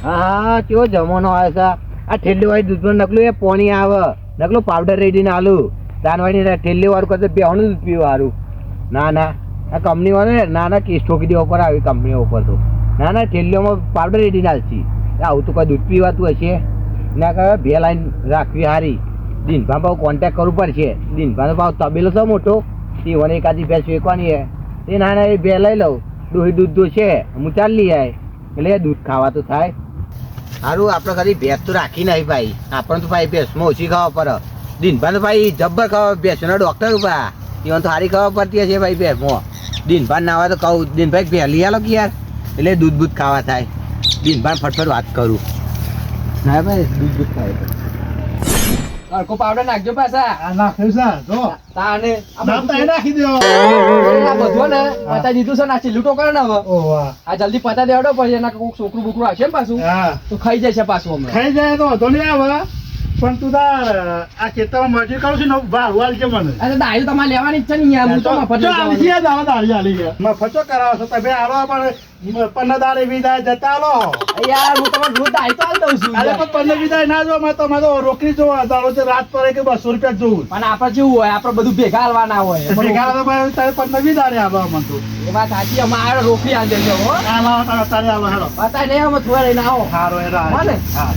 હા કેવો જમાનો આવે છે આ ઠેલી વાળી દૂધમાં નકલું એ પોણી આવે નકલું પાવડર રેડી ને આલું દાનવાડી ઠેલી વાળું કરતો બેહવાનું દૂધ પીવું સારું ના ના આ કંપની વાળો ને ના ના કેસ ઠોકી દેવા ઉપર આવી કંપનીઓ ઉપર તો ના ના ઠેલીઓમાં પાવડર રેડી નાખી આવું તો કોઈ દૂધ પીવાતું હશે ના કહે બે લાઈન રાખવી સારી દિનભા ભાવ કોન્ટેક્ટ કરવું પડશે દિનભાનો ભાવ તબેલો છે મોટો તે મને એકાદી ભેંસ વેચવાની હે તે ના ના એ બે લઈ લઉં દોહી દૂધ છે હું ચાલ લઈ આય એટલે દૂધ ખાવા તો થાય સારું આપણે કદી ભેંસ તો રાખી નહીં ભાઈ આપણે તો ભાઈ ભેંસમાં ઓછી ખાવા પડે દિનભા તો ભાઈ જબ્બર ખાવા ભેંસોના ડૉક્ટર ઉભા એમાં તો સારી ખાવા પડતી હશે ભાઈ ભેંસમાં દિનભા ના આવે તો કહું દિનભાઈ ભેં લઈ આલો કે યાર એટલે દૂધ બૂધ ખાવા થાય દિનભા ફટફટ વાત કરું ના ભાઈ દૂધ ખાય હરકો પાવડર નાખજો પાછા નાખ્યું છે જો તાને નામ તો એ નાખી દો આ બધું ને પતા દીધું છે ના ચીલું ટોકર ને હવે ઓ વાહ આ જલ્દી પતા દેવડો પછી એના કોક છોકરું બોકરું આવશે ને પાછું હા તો ખાઈ જશે પાછું હમણાં ખાઈ જાય તો વાંધો નહીં આવે પણ તું તાર આ ખેતરમાં મજૂરી કરું છું ને વાલ છે મને અરે દાયું તમારે લેવાની ઈચ્છા નહીં યાર હું તો મફત જો લઈ આલી જવાનો. છે દાવા દાળી આલી છે મફતો કરાવો છો તમે આલો પણ 15 દાડે વિદાય જતા આલો યાર હું તમને રોજ દાય તો આલી દઉં છું અરે યાર. પણ 15 વિદાય ના જો મેં તો રોકડી જો દાડો તો રાત પડે કે 200 રૂપિયા જોઉં પણ આપણે જેવું હોય આપણે બધું ભેગા હાલવાના હોય ભેગા તો ભાઈ તારે 15 વિદાય આલો મને તો એ વાત સાચી અમારે રોકડી આલ દેજો હો આ લાવો તારે આલો હેડો પતા નહીં અમે થોડા લઈને આવો હારો એ રાહ મને? હા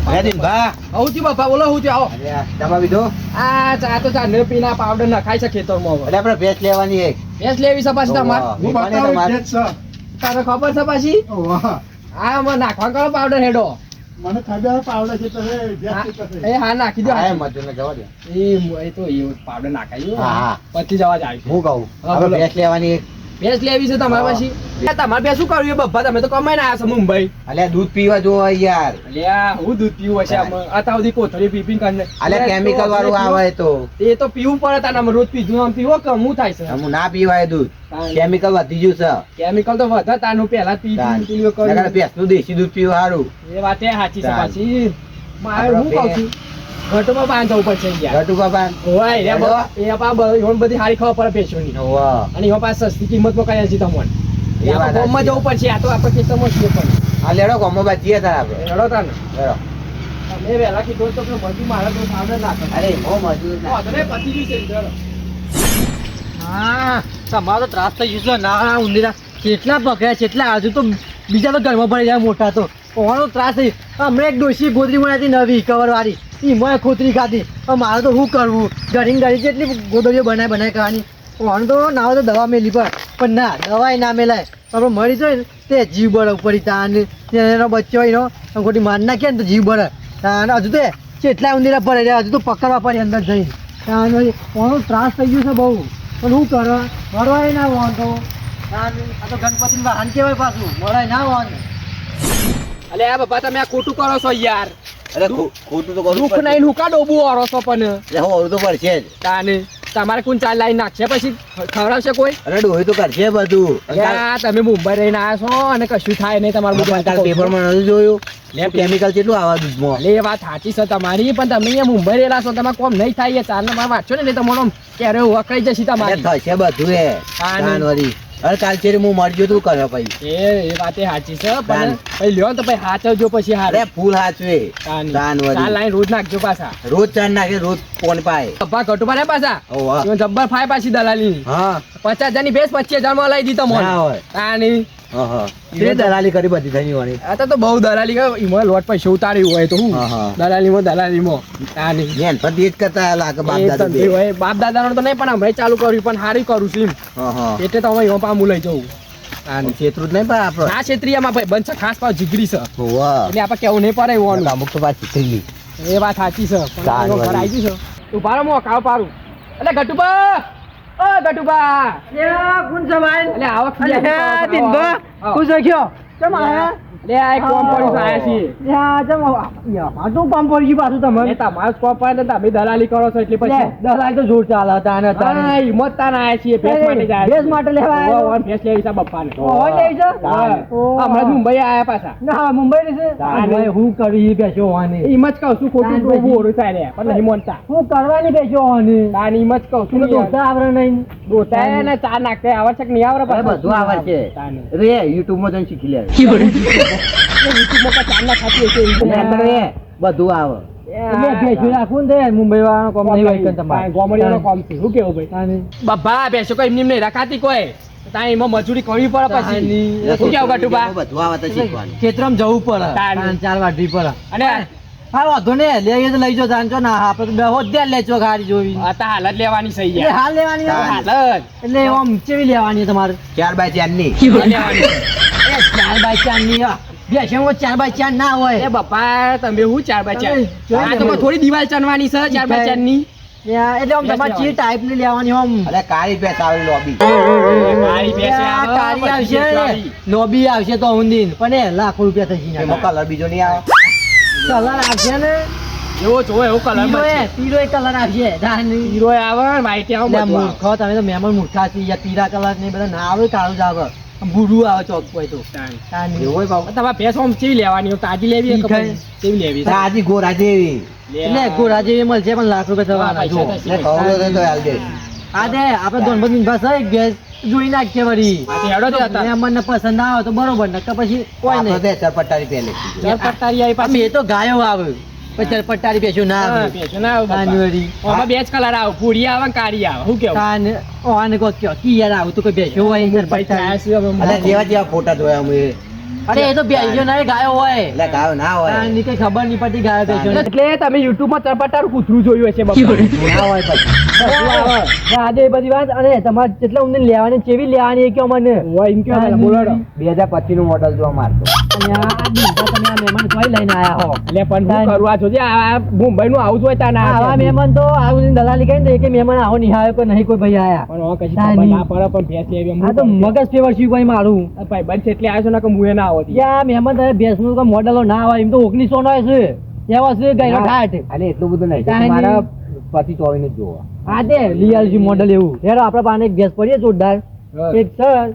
હે દિનભા હું થયું બાપા બોલો હું થયું આવો અરે દબા બીધો આ ચા તો ચા ને પીના પાવડર નખાય છે ખેતરમાં હવે એટલે આપણે ભેંસ લેવાની એક ભેંસ લેવી છે પાછી તમારે ઓહો. હું કોને બતાવું તમારે? જે જ છે. તારે ખબર છે પાછી ઓ વાહ આ અમે નાખવા કરો પાવડર હેડો મને ખબર પાવડા છે તો હે હા, વ્યક્તિ એ હા નાખી દો હા, એ મજૂરને જવા દે એ તો એ પાવડર નાખાયું હા, હા. પછી જવા જ આવી હું કહું હા, આપણે બોલો. ભેંસ લેવાની એક ભેંસ લેવી છે તમારે હા. પછી તમારે બે શું કરવું એ બબ્બા તમે તો કમાઈને આવ્યા છો મુંબઈ અલ્યા દૂધ પીવા જો યાર અલ્યા હું દૂધ પીવું હશે આમાં અત્યાર સુધી કોથળી પી કરીને અલ્યા કેમિકલ વાળું આવે તો એ તો પીવું પડે તાને અમે રોજ પીધું આમ પીવો કે હું થાય છે હું ના પીવાય દૂધ કેમિકલ વધી ગયું છે કેમિકલ તો વધે તાનું પહેલા પી તાન. પીવું નકર કર્યું ભેંસનું દેશી દૂધ પીવું સારું એ વાત એ સાચી છે તાન. પાછી મારે હું આપણો કહું છું ઘટોમાં બાંધવું પડશે યાર ઘટુ બાપા ઓય એ બધી સારી ખબર પડે પેશોની અને એમાં પાસે સસ્તી કિંમતમાં કયા છે તમને એ વાત ગામમાં જવું પડશે આ તો આપણે ખેતરમાં છીએ પણ આ લેડો ગમો બાજીએ તાર આપણે હેડો તાને લેડો. તમે વહેલા કીધું તો પેલો બધું મારે તો સાવધાન રાખો અરે બહુ મજૂર ના. વાંધો નહીં, પતી ગયું છે હેડો. હા તમારો ત્રાસ થઈ ગયો છે. ના ઉંદીરા કેટલા પકડ્યા કેટલા હજુ તો બીજા તો ઘરમાં પડી જાય મોટા તો કોનો ત્રાસ થઈ હમણાં એક ડોશી ગોદરી બનાવી નવી કવર વાળી એમાં ખોતરી ખાધી હવે મારે તો શું કરવું ઘડી ઘડી કેટલી ગોદરીઓ બનાવી ખાવાની કોણ તો ના હોય તો દવા મેલી પણ ના દવાય ના મેલાય આપણે મરી જાય ને તે જીવ બળે ઉપર તાન એનો બચ્ચો એનો ખોટી માર નાખીએ ને તો જીવ બળે તાન હજુ તો કેટલા ઉંદીરા પડે છે હજુ તો પકડવા પડે અંદર જઈને તાન કોનો ત્રાસ થઈ ગયો છે બહુ પણ શું કરે મળવાય ના વાંધો તાન આ તો ગણપતિ વાહન કહેવાય પાછું મળાય ના વાંધો અલે આ બાપા તમે આ ખોટું કરો છો યાર અરે ખોટું તો કરવું દુઃખ પડશે. નહીં હુકા ડોબું ઓરો છો પણ એટલે હું ઓળું તો પડશે જ તાને તમારે કોણ ચાલ લાઈન નાખશે પછી ખવડાવશે કોઈ અરે ડોહી તો કરશે બધું અને કાલ- યાર તમે મુંબઈ રહીને આવ્યા છો અને કશું થાય નહીં તમારું પણ કાલ બધું પેપરમાં નથી જોયું કેમિકલ કેટલું આવે દૂધમાં એટલે એ વાત સાચી છે તમારી પણ તમે અહીંયા મુંબઈ રહેલા છો તમારે કોમ નહીં થાય ચાર ને મારે વાંચો ને એટલે તમારો ક્યારે વકરાઈ જશે અરે તમારી થશે બધું એ તાન. તાન વળી. અરે કાલ ચેરી હું મરી ગયો તું કરે પછી એ વાત એ સાચી છે પણ તાન. પછી લ્યો ને તો પછી હાચવજો પછી હારે અરે ફૂલ હાચવે તાન તાન વળી. ચાર લાઈન રોજ નાખજો પાછા રોજ ચાર નાખે રોજ ફોન પાય અબ્બા ઘટુબા રે પાછા ઓવા. એમાં જબ્બર ફાય પાછી દલાલી હા 50,000 ની ભેંસ 25,000 માં લઈ દીધો મને ના હોય. તાની હા હા તે દલાલી કરી બધી થઈ વાળી આ તો બહુ દલાલી એમાં લોટ પૈસા ઉતાર્યું હોય તો હું હા, હા. દલાલીમાં તાની બેન પર દેજ કરતા લાગે બાપ એ દાદા ધંધી હોય. બાપ દાદાનો તો નહીં પણ હમણાં ચાલુ કર્યું પણ સારું કરું છું એમ. હા હા એટલે તો હવે એમાં પામું લઈ જવું તાની. છેતરું જ નહીં પણ આપણો આ ક્ષેત્રીયમાં ભાઈ બનશે ખાસ પાવ જીગરી છે હોવા. એટલે આપણે કેવું નહીં પડે એવું અમુક તો પાછી થઈ એ વાત સાચી છે પણ તાન એનો ઘર વળી. આવી ગયું છે તું પારો મો કાવ પારું એટલે ગટુબા ઓ ગટુબા કોણ છે ભાઈ એટલે આવો અલ્યા દિનભર શું શક્યો કેમ આયા લે આ એક કોમ પડી આયા છીએ યા જમ મારું કામ પડી ગયું પાછું તમે એ તમારો સ્કોપ પડે તો તમે દલાલી કરો છો એટલે પછી દલાલ તો જોર ચાલે તાને હા, હિંમત તાન આયા છીએ ભેંસ માટે જાય ભેંસ માટે લેવા આવ્યા છો? ભેંસ લેવી છે બપ્પાને ઓહો, લેવી છે? હા. ઓહો. હમણાં જ મુંબઈ આયા પાછા ના મુંબઈ ની છે તાને. ભાઈ, હું કરી બેસ્યો હોવાની એમ જ કહું છું ખોટું તાન ડોબું પછી. ઓરું થાય રે પણ નહીં માનતા હું કરવાની બેસ્યો હોવાની તાન એમ જ કહું છું તું ને યાર. દોસ્તા આવરે નહીં દોસ્તા ને ચા નાખતે આવડે છે કે નહીં આવડે અરે બધું આવે છે તાને. રે યુટ્યુબ માં જઈને શીખી લે યુટ્યુબમાં ચાંદલા ખાતી હશે એવી તો એટલે અંદર એ બધું આવે એટલે ભેંસું રાખવું ને તે મુંબઈ વાળાનો કોમ નહીં હોય કે તમારે ગોમડીઓનો કોમ છે શું કેવું ભાઈ બાબા બેસો કોઈ એમની એમ નહીં રખાતી કોઈ તાઈ એમાં મજૂરી કરવી પડે પછી શું કેવું ગટુબા બધું આવે તો શીખવાનું ખેતરમાં જવું પડે તાન. 4 વાઢવી પડે અને હા વાંધો ને લઈએ તો લઈ જો જાણજો ના આપણે તો બેહો જ લેચો ખારી જોવી આ તો હાલત લેવાની સહી એટલે યાર હાલ લેવાની હોય. હાલત એટલે આમ ચેવી લેવાની તમારે 4x4 ની લેવાની 4x4 ની બેસમાં 4x4 ના હોય એ બાપા તમે હું 4x4 તમે જોઈ આ તો લેવું. થોડી દિવાલ ચણવાની છે 4x4 ની એટલે આમ તમારે ચી ટાઈપ ની લેવાની આમ અરે કાળી પેસ આવે લોબી કાળી ભેંસ આવે, કાળી બધી આવશે ભેંસ આવી. લોબી આવશે તો ઊંધીન પણ એ લાખ રૂપિયા થઈ એમાં જાય કલર બીજો નહીં આવે કલર આવશે ને એવો જોવો એવો કલર પીળો કલર આવશે ધાની. હીરો આવે વાઈટ આવે એટલે બધું આવે. મૂર્ખો તમે તો મહેમાન મૂર્ખા છે યાર પીળા કલર ને બધા ના આવે કાળું જ આવે આમ ભૂરું આવે ચોક હોય તો તાની. એવું હોય બાબુ તમારે ભેંસ આમ કેવી લેવાની હોય? તાજી લેવી કે ઈ પછી કેવી લેવી આજી ગોરા જેવી એટલે ગોળા જેવી મળશે પણ લાખ રૂપિયા થવાના જો ને ખવડો તો હાલ દે આ દે આપણે ધોનબંધ ભાષા એક ગેસ જોઈ નાખીએ વળી આ તો હેડો જ હતા. મહેમાનને પસંદ આવે તો બરોબર નકર પછી કોઈ આપણે નહીં તો ચરપટ્ટાની પહેલે ચાર પટ્ટારી આવી આમ પાછી એ તો ગાયો આવે પછી પટ્ટારી પેશું ના હા, આવે ભેંસો ના આવે બાપા. કાનવડી. આમાં બે જ કલર આવે પૂરી આવે ને કાળી આવે શું કેવું કાન ઓને કો કયો કી યાર આવું તો કોઈ બેસ્યો હોય ને ભાઈ પટ્ટારી. ત્યાં શું અરે જેવા જેવા ફોટા જોયા અમે અરે એ તો બેસ્યો ના એ ગાયો હોય એટલે ગાયો ના હોય કાનની કઈ ખબર નહીં પડતી ગાયો બેસ્યો ને. એટલે તમે યુટ્યુબમાં ચરપટ્ટાનું કૂતરું જોયું હશે બાપા. ના હોય પછી આજે એ બધી વાત અને તમારે જેટલા ઊંધી લેવાની ચેવી લેવાની એ કયો મને હોય એમ કેવો પેલા બોલો હેડો. 2025 નું મોડલ જોવા મારતો અને આ દીધા તમે આ મહેમાન કોઈ લઈને આયા હો એટલે પણ શું કરું આ જોજે આ મુંબઈનું આવું જ હોય ત્યાં ના આવા છે. મહેમાન તો આવું દલાલી કઈ ને કે મહેમાન આવો નહીં આવ્યો કોઈ નહીં કોઈ ભાઈ આયા પણ હવે કશી ખબર ના પડે પણ ભેંસ લેવી એમ હા તો મગજ ફેવર શું ભાઈ મારું આ ભાઈ બંધ છે એટલે આવ્યો છો ને કે મુએ ના આવતી યા મહેમાન તમે ભેંસનું કોઈ મોડેલો ના હોય એમ તો 1900 નો છે એવા છે ગાયનો ઠાઠ અને એટલું બધું નહીં તાની. મારા પછી 24 ને જોવા આ દે લીઆલજી મોડેલ એવું હેરો આપણા પાસે એક ભેંસ પડીએ જોરદાર એક સર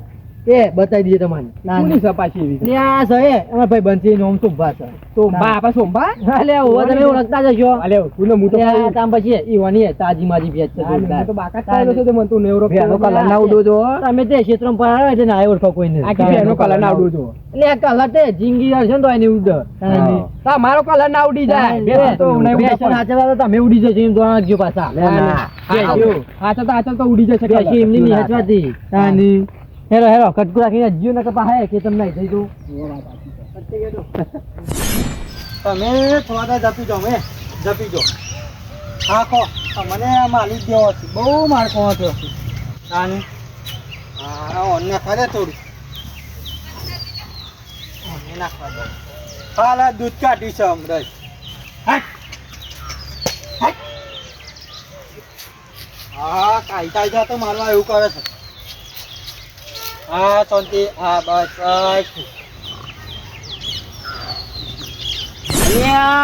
એ બતાવી દઈએ તમને કોની સપાસી એવી છે? ત્યાં છે અમારા ભાઈ બનશે નોમ સુભા છે સોમભા આપા સોમભા અલે ઓવા તમે ઓળખતા જશો અલે તું ને હું તો ત્યાં તામ પછી ઈવાની તાજી માજી ભેંસ છે હું જોરદાર. તો બાકાત થયેલો છું તો મને તું નેવરો ભેંસનો કલર ના ઉડો જો તમે તે ક્ષેત્રમાં પર આવ્યો એટલે ના ઓળખો કોઈને આખી ભેંસનો કલર ના ઉડું છું એટલે આ કલર તે જિંદગી હશે ને તો એની ઉડ તા મારો કલર ના ઉડી જાય ભેંસ તો નહીં ઉડે બેસન હાચવા તો તમે ઉડી જશો એમ તો રાખજો પાછા હાચો તો ઉડી જશે બેસી કલર. એમની નહીં હાચવાતી તાની. હેરો હેરો કટકુ રાખીને હજ્યું નકર પાહે કે તમને નહીં થઈ જવું તમે થોડા જપી જાઓ મેં જપી જાઓ હા કહો મને આ માલિક દેવો છે બહુ મારકો હતો તાની. હા ઓને ખરે થોડું ઓને નાખવા દો હાલ આ દૂધ કાઢી છે હમણાં હા કાયદા તો મારવા એવું કરે છે હા શાંતિ હા બસ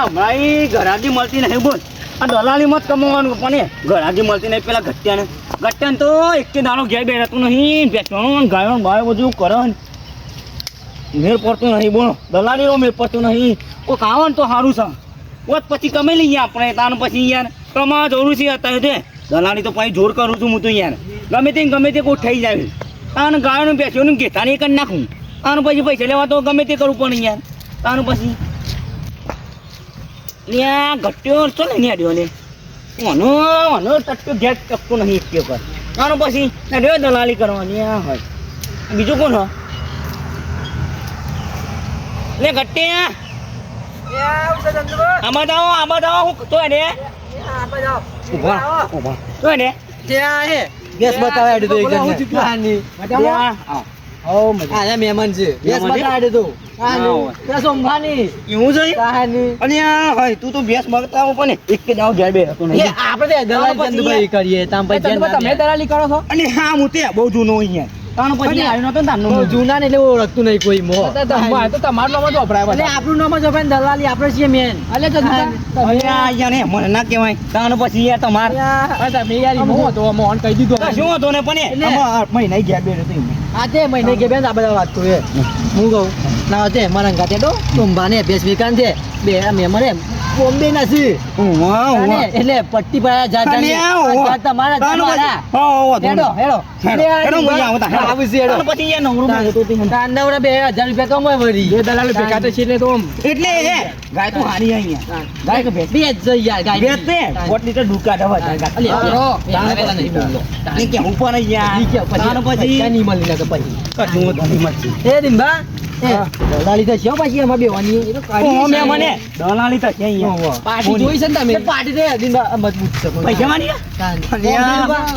હમણાં ઘરાકી મળતી નહીં બોલ આ દલાલીમાં જ કમાવાનું પણ એ ઘરાકી મળતી નહીં પેલા ઘટ્યાને તો એક કે દાણો ઘેર બેઠતું નહીં બેસવાનું ગાયો બાયો બધું કરે ને મેળ પડતું નહીં બોલો દલાલીનો મેળ પડતું નહીં કોઈ કાવો ને તો સારું છે ઓત પછી કમાઈ લઈએ આપણે તાનું પછી યાર કમાવા જરૂર છે અત્યારે તે દલાલી તો પછી જોર કરું છું હું તો યાર ગમે તે કોઈ થઈ જાય તાનું ગાયોનું બેસ્યોનું ઘેતાની કરી નાખું તાનું પછી પૈસા લેવા તો ગમે તે કરવું પણ યાર તાનું પછી ત્યાં ઘટ્યો છો ને અડ્યો ને ઓનો ટટ્ટો ગેસ ટપતો નહીં એક પર આનો પછી અડ્યો દલાલી કરવાની આ હોય બીજું કોણ હોય લે ઘટ્યા આમાં જાઓ હું તો એને ઉભા તો એને ત્યાં હે ગેસ બતાવે તો એક તાની. આયા મહેમાન છે ગેસ મહેમાન છે? બતાવે તો હા. ત્યાં સોમભાની એવું છે તાની. અને આ હોય તું તો ભેંસ મગતા હો પણ એક કે દાવ ઘેર બે હતો એ નહીં આપણે દલાલ ચંદુભાઈ કરીએ તામ પછી તમે દલાલી કરો છો અને હા હું તે બહુ જૂનો અહીંયા તાનું પછી આવ્યો નતો ને તારનું બહુ જૂના ને એટલે ઓળખતું નહીં કોઈ મો તો તમારું નામ જ વપરાય એટલે બધા. આપણું નામ જ આપણે દલાલી આપણે છીએ મેન અલે તો અહીંયા ને મને ના કહેવાય તાનું પછી યાર તમાર તમે યાર ઈ મોં હતો મોહન કહી દીધું તો શું હતો ને પણ એ એટલે- આમાં મહિના ઘેર બે હતો એમને. આ તે મહિને કે બેન આ બધા વાત કરું હું કહું ના તે મારા ગાતે તો ટુંબા ને બેસ વિકાન છે બે આ મહેમાન એમ બોમ્બે નથી વાહ અને એટલે પટ્ટી પર જાત અને જાત તમારા તમારા હેડો હેડો હેડો મજા આવતા આવું છે હેડો પછી યાર નવરું માં હતો તે તાંડવડા 2000 રૂપિયા કમાય વળી બે દલાલ ભેગા તો છે એટલે તો આમ એટલે હે ગાય તો હારી અહીંયા ગાય કે ભેંસ બે જ યાર ગાય ભેંસ તે 4 લીટર દૂધ કાઢે હવે અલી તાંડવડા નહીં બોલો ને કે ઉપર યાર ઈ કે તાનો પછી ક્યાં નહીં મળી લાગે પછી કશું ધણી મચ્છી એ દિનબા એ દલાલી તો છે પછી એમાં બેવાની એ તો ઓ મે મને દલાલી તો છે અહીંયા પાર્ટી જોઈ છે ને તમે પાર્ટી દે દિનબા મજબૂત છે પૈસા મારી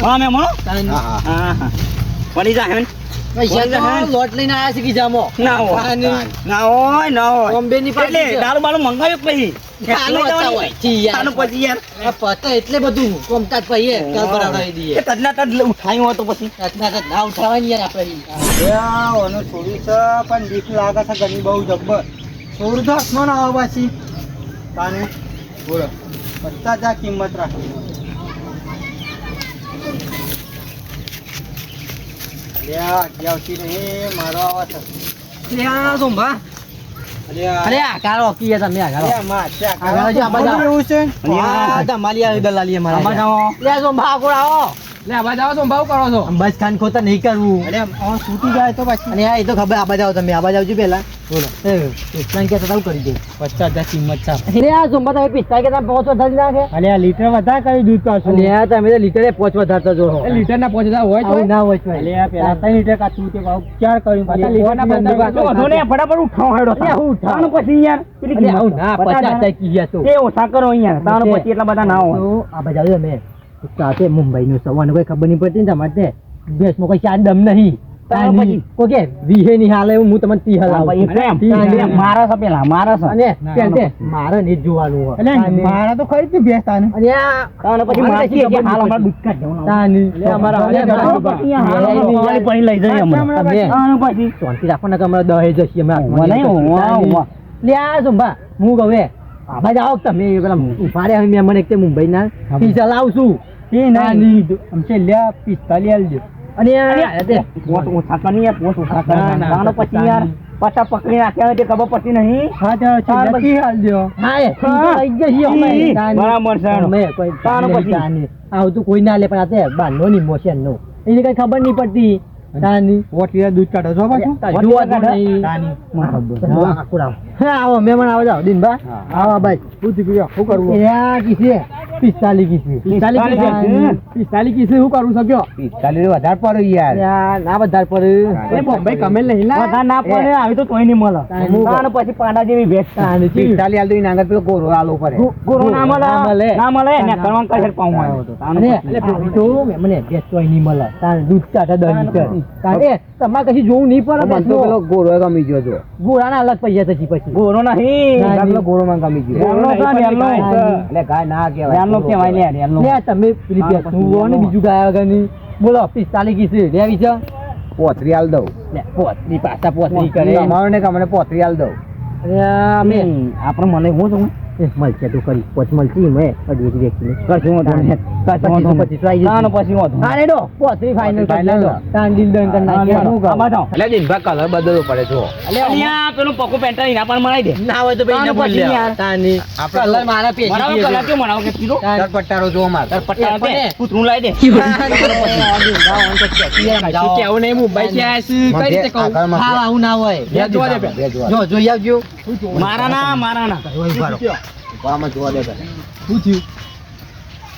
હા મે મનો હા હા પડી જા હેન પૈસા તો લોટ લઈને આયા છે ગીજામો ના હોય ના હોય બોમ્બે ની એટલે પાર્ટી દારૂ બારૂ મંગાવ્યો પછી ચાલુ હતા હોય જી યાર તાનો પછી યાર આ પતા એટલે બધું કોમતાજ પઈએ કાલ કરાવડાવી દઈએ એ તદના તદ ઉઠાયું હતો પછી રાતના તો ના ઉઠાવવાની યાર આપણે ઓનો છોડી છે પણ બીક લાગે છે ઘણી બહુ જબ્બર છોડ તો આસમાન આવે પાછી તાને બોલો 50,000 કિંમત રાખી આવતી નહીં મારો આવા છે અરે આ કારો કીએ તમે આ કારો આ જો આ બધા એવું છે આ તમારી આ દલાલી અમારા આમાં જાઓ. લે જો ભાગો આવો લે આ બાજુ આવો તો ભાવ કરો છો બસ ખાન ખોતા નહીં કરવું અરે છૂટી જાય તો પાછી અને આ એ તો ખબર આ બાજુ આવો તમે આ બાજુ આવજો પહેલા બોલો એટલા કે તાવ કરી દે 50,000 કિંમત છે અરે આ ઝુંબા તમે પિસ્તા કે તમે પહોંચો ધરી નાખે અરે આ લીટર વધારે કરી દૂધ પાછું અને આ તમે તો લીટરે પહોંચ વધારતા જો એ લીટરના 5000 હોય તો આવું ના હોય તો અરે આ પેલા 3 લીટર કાચું તે ભાવ ક્યાં કર્યું પાછા લીટરના 50 જો વધો ને ફટાફટ ઉઠાવ હેડો અરે હું ઉઠાવ. તાનો પછી યાર પેલી અરે આવું ના કિંમત. 50 કીયા તો તે ઓછા કરો અહીંયા તાનો પછી એટલા બધા ના હોય તો આ બાજુ આવ્યો તમે સાથે મુંબઈનું સવારનું કોઈ ખબર નહીં પડતી ને તમારે તે દેશમાં કોઈ ચાર દમ નહીં તારો પછી. ઓકે વિહે ની હાલે હું તમને 30 હલાવું પ્રેમ મારા છે પેલા મારા છે અને પેલ તે મારે નહીં જોવાનું હોય એટલે મારા તો ખરી તું ભેંસ તાને અને આ તાનો પછી મારે માસી ખબર કે હાલ નહીં અમાર દૂધ કાઢ દેવાનું તાની અમારા અરે હાલે મારો બરાબર. પછી હાલ હાલ અમારી પાણી લઈ જાય હમણાં તમે તાનો પછી શાંતિ રાખો ને કે અમારે દહે જશે અમે હાથમાં મને નહીં વાહ, કરશું. વાહ. લે આ ઝુંબા હું કહું આ બાજુ આવો કે તમે પેલા ઉપાડે હવે મેં મને એક તે મુંબઈના પીઝા લાવશું એ નહીં આમ છે લ્યા 45 આલજો અને આ તે પોત ઓછા કરી યાર પોત ઓછા ના, કરી ના, તાનો પછી યાર પાછા પકડી નાખ્યા હોય તે ખબર પડતી નહીં હા તો તાર પછી. 30 આલજો હા એ પીઝા લઈ જશે અમે. ઈ, તાની. બરાબર છે એનો. અમે કોઈ તાનો પછી. તાની. આવું તો કોઈ ના લે પણ આ તે બાંધો ની મોશન નો એને કઈ ખબર નહીં પડતી તાની ઓટલીયા દૂધ કાઢો છો પાછું જોવા જ નહીં. તાની હા, આખું રામ. હા, આવો મહેમાન આવો જાઓ દિનભા આવો ભાઈ પૂછી ગયો શું કરવું એ કીધે 45 કીધું 45 કિસે શું કરું શક્યો 45 વધારે પડે યાર ના વધારે પર એ બોમ્બે કમેલ નહીં લા વધારે ના પડે આવી તો તોય નહીં મળે તાનો પછી પાડા જેવી ભેંસ 45 આલ તો એના આગળ પેલો ગોરો આલો પડે ગોરો ના મળે ના મળે. ના મળે ને કરવાન કરે પાઉં આવ્યો તો તાનો અને પછી. એટલે તો મને બેસતો નહીં મળે તાર દૂધ કાઢે 10 લીટર તાર એ તમારે કશું જોવું નહીં પડે મને તો પેલો ગોરો ગમી ગયો તો ગોળાના અલગ પૈસા થશે પછી ગોરો નહીં ના, પેલો ગોરો માં ગમી ગયો રેલનો છે, રેલનો. એટલે ગાય ના કહેવાય રેલનો કહેવાય લે રેલનો. લે તમે પેલી બેસતું હો ને બીજું ગાયા વગરની બોલો 45 કીધું લેવી છે પોતરી આલ દઉં લે પોતરી પાછા પોતરી કરે અમારો ને કે મને પોતરી આલ દઉં અરે અમે આપણે મને હું છું મળશે તું કરી પોચ મળશે મેં અઢી વ્યક્તિ કશું વાંધો નહીં. કશું વાંધો નહીં. પછી આવી તાનો પછી વાંધો નહીં. હા રેડો પોતરી ફાઇનલ કરી Final દો તાન ડીલ ડન કરી નાખીએ આ બાજુ. એટલે દિનભા કલર બદલવો પડે જો અલિયા પેલું પકુ પેન્ટર એના પર મરાઈ દે ના હોય તો ભાઈ તાન ના બોલ પછી લે યાર. તાની આપણે કલર મારા પેજી મરાવો કલર કેમ મરાવો કે પીરો તાર પટ્ટારો જો અમાર પટ્ટા દે પણ કૂતરું લાવી દે કેવું નહીં મુંબઈ થી આયા છે કઈ રીતે કહું હા આવું ના હોય બે જોવા દે પેલા. જો જોઈ આવજો મારા ના આમાં જોવા દે પેલા. શું થયું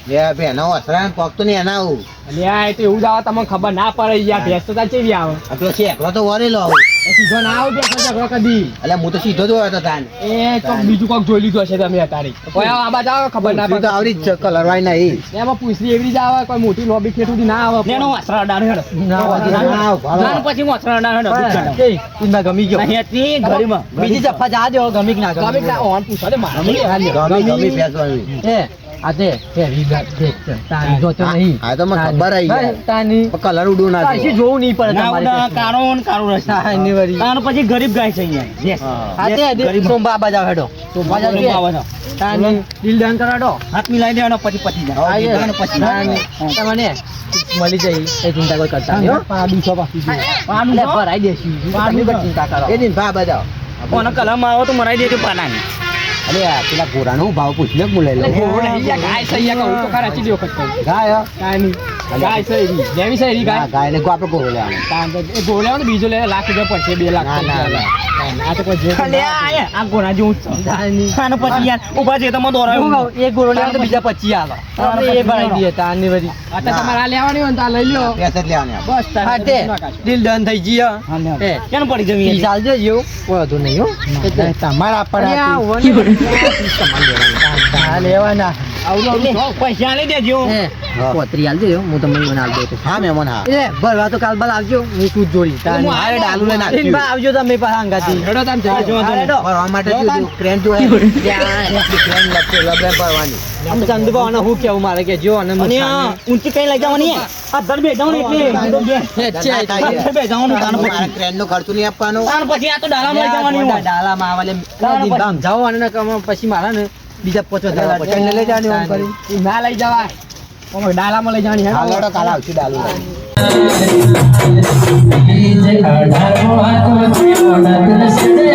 લે બેનો અસરા પગ તો નહીં એના આવું અલ્યા એ તો એવું જ આવે તમને ખબર ના પડે યાર ભેંસ તો તાર ચેવી આવે આ પેલો શેકલો તો વરેલો આવું એ સીધો ના આવે ભેંસ ઝઘડો કદી એટલે હું તો સીધો જ વળતો તાન એ તો બીજું કોક જોઈ લીધું હશે તમે અત્યારે કોઈ આ બાજુ આવે ખબર ના પૂંછડી તો પડે આવડી જ છે કલર વાળી નહીં એમાં પૂછડી એવી જ આવે કોઈ મોટી લોબી ખેતુથી ના આવે નેનો વાસરા ડાળ હેડ ના હોય ના, ભાલો. તાન પછી વાસરા ડાળ હેડ એ ઇનમાં ગમી ગયો નહીં હતી ઘડીમાં બીજી જફા જા દો ગમી કે ના ગમે ના ઓન પૂછવા દે મારા ગમી ગમી પેસવાની એ આ તે હેવી દેખ છે તાની જોતો નહીં આ તો મને ખબર આવી યાર. તાની કલર ઉડું ના તારી જોવો. જોવું નહીં પડે ના તમારે ઉડા કારો ને કારો રસ્તા તાની વળી તાન પછી ગરીબ ગાય છે અહીંયા Yes. હા. આ તે ગરીબ. સોમબા બાજા હેડો સોમબા ગરીબ આવો છો. તાની દિલ દાન કરાડો હાથ મિલાઈ દેવાનો પછી પતી જાય હા, એ તાન પછી તાની તમને મળી જાય એ ચિંતા કોઈ કરતા નહીં હો. પાનું એટલે છો? ભરાઈ દેશું તમે કોઈ ચિંતા કરો એ દિન ભા બજાવ કોનો કલમ આવો તો મરાઈ દેજો પાનાની અરે આ પેલા ઘોડાનો હું ભાવ પૂછ લે હું લઈ લઉં ઘોડો નહીં, યાર, ગાય છે, યાર, કહું તો ખરા, ચીલી વખત કહું. ગાય ગાય નહીં. ગાય છે એરી. જેવી છે એરી ગાય. ગાય ને આપણે ઘોડો લેવાનો તાન તો એ ઘોડો લેવાનો, બીજો લે લાખ રૂપિયા પડશે, 2 લાખ. ના, ના, ના. આ તો કોઈ જે અલે આ ઘોડા જેવું જ છે. આને પછી યાર ઊભા છે તમે દોરાયો. હું કહું, એક ગોળો લેવાનો તો બીજા 25 આલો. આપણે એ ભરાઈ દઈએ તારની બધી. આ તો તમારે આ લેવાની હોય ને તો આ લઈ લો. પેસઠ લેવાની આપણે. બસ તાન હા તે ડીલ ડન થઈ ગઈ હો. એ કેમ પડી જમી ઈ ચાલજો જેવું વધુ નહીં હો. તમારે અરે આ આપવાના વન હા લેવાના પૈસા લઈ દેજો. હે પોતરી આલજો yo, હું તમને મને આલ દઉં. હા મહેમાન હા એ ભરવા તો કાલ બાલ આવજો, હું શું જોડી તાન હું આરે ડાલુ લઈને આવ્યો. બા આવજો તમે પાછા અંગાથી. હેડો તાન જવા દો. હા, હેડો. ભરવા માટે શું ક્રેન જો ક્રેન લબે ભરવાની આમ ચંદુબા અને હું કેવું મારે કે જો અને અને આ ઊંચી કઈ લઈ જવાની આ ધર બે જવાનું એટલે ધર બે જવાનું તાણ પછી ક્રેન નો ખર્ચો નહીં આપવાનો તાણ પછી આ તો ડાલામાં લઈ જવાની હોય. ડાલામાં આવાલે તાણ પછી. ગામ જાઓ અને પછી મારા ને બીજા 50 ટ્રેનને લઈ જવાની આમ કરી. ઈ ના લઈ જવાય. ઓમે ડાલામાં લઈ જવાની. હાલ હેડો. હેડો, કાલ આવશું ડાલુ લઈને. DJ Adar Mohato Jio Natul Sede